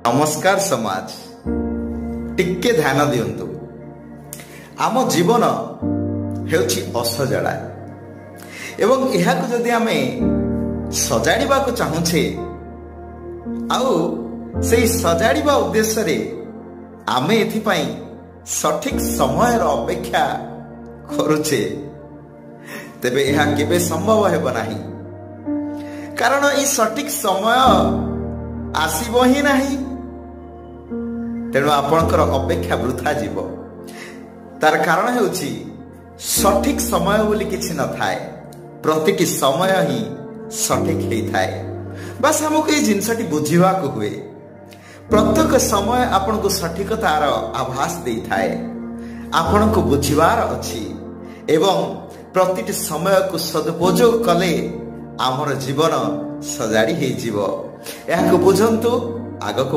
नमस्कार समाज टिके ध्यान दियंतु आम जीवन हेउछि असजड़ा एवं यहाकु जदि आमे सजाड़िबा को चाहुछे आउ सेई सजाड़िबा उद्देश्य रे आमे एथिपाई सठिक समय अपेक्षा करुछे तेबे यह केबे संभव हेब नाही कारण ई सठिक समय आसीबो ही नाही तेणु आपणकर अपेक्षा वृथा जीव तार कारण हेउछि सठिक समय बोली किछि न थाए प्रतिटी समय ही सठिक हेई थाए बस हमको ये जिनसटी बुझिवा को हुए प्रत्येक समय आपन को सठिकतार आभास देई थाए आपन को बुझिवार अछि एवं प्रतिटी समय को सदुपयोग कले आमर जीवन सजाड़ी हेई जीव एहाको बुझंतु आगको